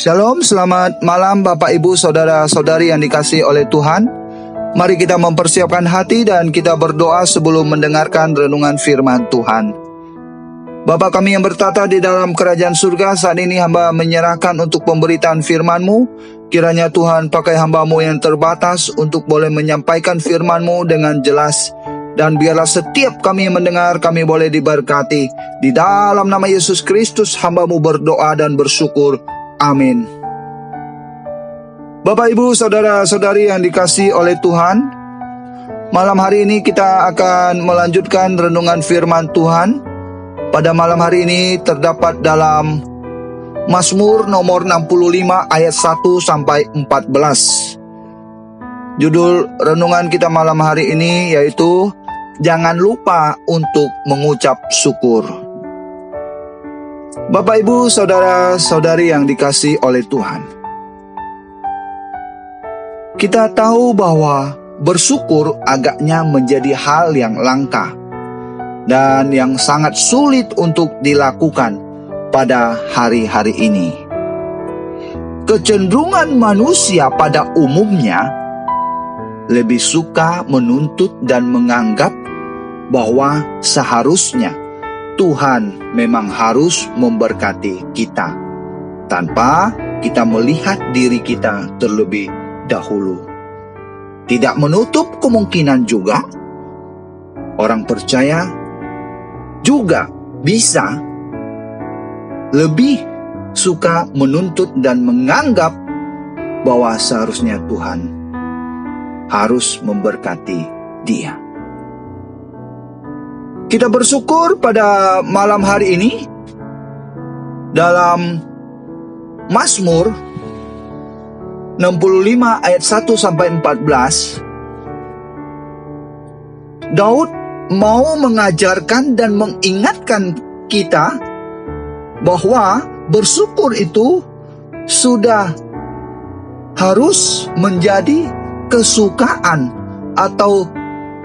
Shalom, selamat malam Bapak Ibu Saudara-saudari yang dikasihi oleh Tuhan. Mari kita mempersiapkan hati dan kita berdoa sebelum mendengarkan renungan firman Tuhan. Bapa kami yang bertata di dalam kerajaan surga, saat ini hamba menyerahkan untuk pemberitaan firman-Mu. Kiranya Tuhan pakai hamba-Mu yang terbatas untuk boleh menyampaikan firman-Mu dengan jelas. Dan biarlah setiap kami yang mendengar, kami boleh diberkati. Di dalam nama Yesus Kristus hamba-Mu berdoa dan bersyukur. Amin. Bapak Ibu Saudara-saudari yang dikasihi oleh Tuhan, malam hari ini kita akan melanjutkan renungan firman Tuhan. Pada malam hari ini terdapat dalam Mazmur nomor 65 ayat 1 sampai 14. Judul renungan kita malam hari ini yaitu Jangan lupa untuk mengucap syukur. Bapak Ibu Saudara-saudari yang dikasihi oleh Tuhan, kita tahu bahwa bersyukur agaknya menjadi hal yang langka dan yang sangat sulit untuk dilakukan pada hari-hari ini. Kecenderungan manusia pada umumnya lebih suka menuntut dan menganggap bahwa seharusnya Tuhan memang harus memberkati kita tanpa kita melihat diri kita terlebih dahulu. Tidak menutup kemungkinan juga orang percaya juga bisa lebih suka menuntut dan menganggap bahwa seharusnya Tuhan harus memberkati dia. Kita bersyukur pada malam hari ini dalam Mazmur 65 ayat 1 sampai 14. Daud mau mengajarkan dan mengingatkan kita bahwa bersyukur itu sudah harus menjadi kesukaan atau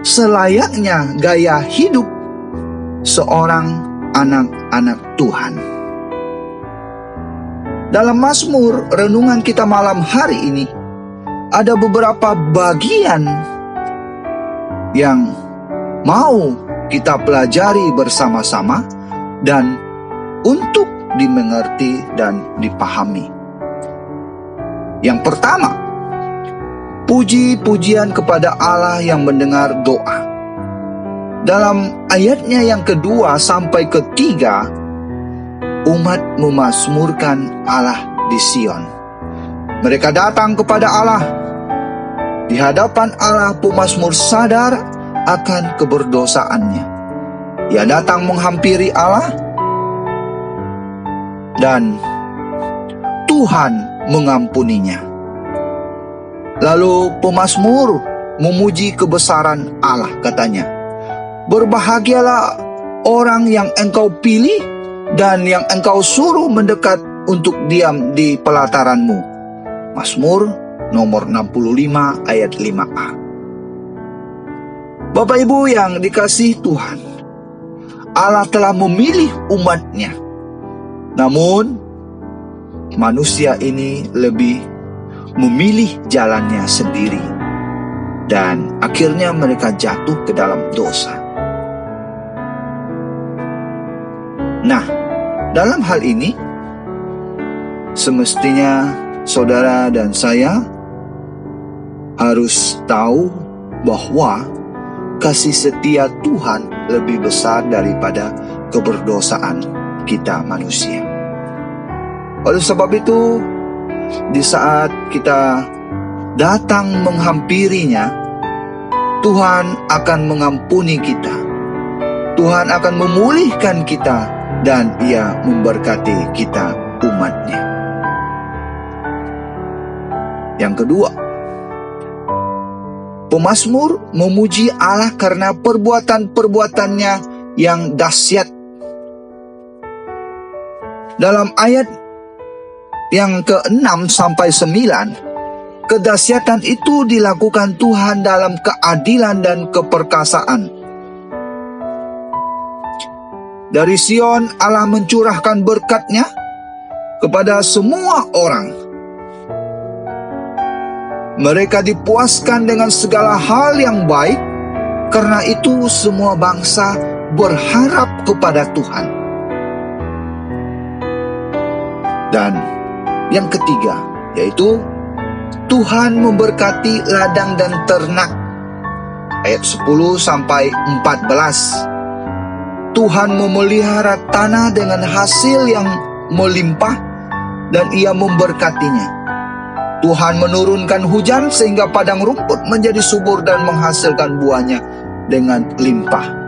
selayaknya gaya hidup seorang anak-anak Tuhan. Dalam Mazmur renungan kita malam hari ini ada beberapa bagian yang mau kita pelajari bersama-sama dan untuk dimengerti dan dipahami. Yang pertama, puji-pujian kepada Allah yang mendengar doa. Dalam ayatnya yang kedua sampai ketiga, umat memazmurkan Allah di Sion. Mereka datang kepada Allah. Di hadapan Allah, pemazmur sadar akan keberdosaannya. Ia datang menghampiri Allah dan Tuhan mengampuninya. Lalu pemazmur memuji kebesaran Allah, katanya, berbahagialah orang yang Engkau pilih dan yang Engkau suruh mendekat untuk diam di pelataranmu. Mazmur nomor 65 ayat 5a. Bapak Ibu yang dikasihi Tuhan, Allah telah memilih umatnya. Namun manusia ini lebih memilih jalannya sendiri dan akhirnya mereka jatuh ke dalam dosa. Nah, dalam hal ini, semestinya saudara dan saya harus tahu bahwa kasih setia Tuhan lebih besar daripada keberdosaan kita manusia. Oleh sebab itu, di saat kita datang menghampirinya, Tuhan akan mengampuni kita. Tuhan akan memulihkan kita dan Ia memberkati kita umatnya. Yang kedua, pemazmur memuji Allah karena perbuatan-perbuatannya yang dahsyat. Dalam ayat yang ke-6 sampai 9, kedahsyatan itu dilakukan Tuhan dalam keadilan dan keperkasaan. Dari Sion Allah mencurahkan berkat-Nya, kepada semua orang. Mereka dipuaskan dengan segala hal yang baik, karena itu semua bangsa berharap kepada Tuhan. Dan yang ketiga, yaitu Tuhan memberkati ladang dan ternak. Ayat 10 sampai 14. Tuhan memelihara tanah dengan hasil yang melimpah dan ia memberkatinya. Tuhan menurunkan hujan sehingga padang rumput menjadi subur dan menghasilkan buahnya dengan limpah.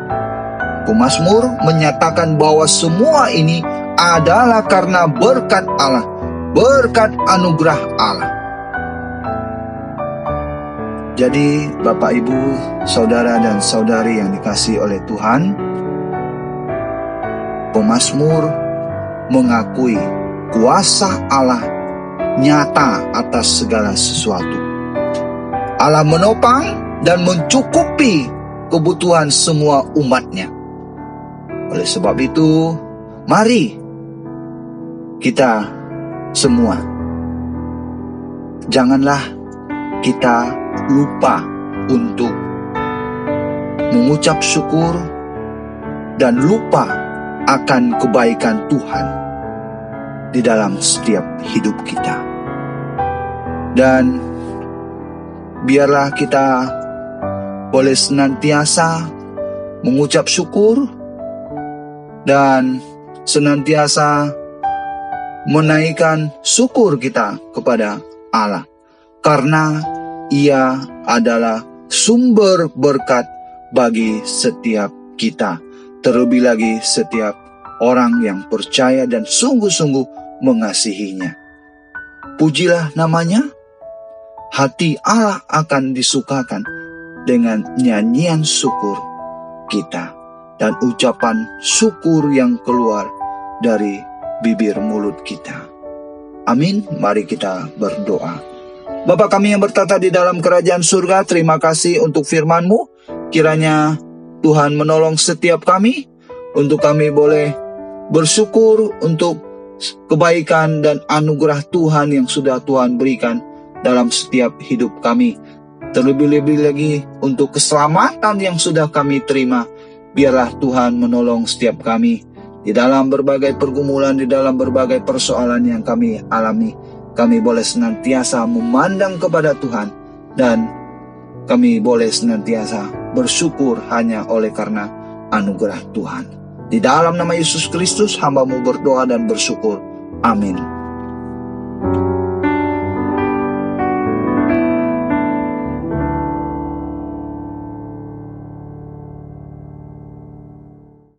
Pemazmur menyatakan bahwa semua ini adalah karena berkat Allah, berkat anugerah Allah. Jadi Bapak Ibu, saudara dan saudari yang dikasihi oleh Tuhan, pemazmur mengakui kuasa Allah nyata atas segala sesuatu. Allah menopang dan mencukupi kebutuhan semua umatnya. Oleh sebab itu, mari kita semua, janganlah kita lupa untuk mengucap syukur dan lupa akan kebaikan Tuhan di dalam setiap hidup kita. Dan biarlah kita boleh senantiasa mengucap syukur dan senantiasa menaikkan syukur kita kepada Allah, karena Ia adalah sumber berkat bagi setiap kita, terlebih lagi setiap orang yang percaya dan sungguh-sungguh mengasihinya. Pujilah namanya. Hati Allah akan disukakan dengan nyanyian syukur kita dan ucapan syukur yang keluar dari bibir mulut kita. Amin. Mari kita berdoa. Bapa kami yang bertata di dalam kerajaan surga, terima kasih untuk firman-Mu. Kiranya Tuhan menolong setiap kami untuk kami boleh bersyukur untuk kebaikan dan anugerah Tuhan yang sudah Tuhan berikan dalam setiap hidup kami. Terlebih-lebih lagi untuk keselamatan yang sudah kami terima. Biarlah Tuhan menolong setiap kami di dalam berbagai pergumulan, di dalam berbagai persoalan yang kami alami. Kami boleh senantiasa memandang kepada Tuhan dan kami boleh senantiasa bersyukur hanya oleh karena anugerah Tuhan. Di dalam nama Yesus Kristus, hamba-Mu berdoa dan bersyukur. Amin.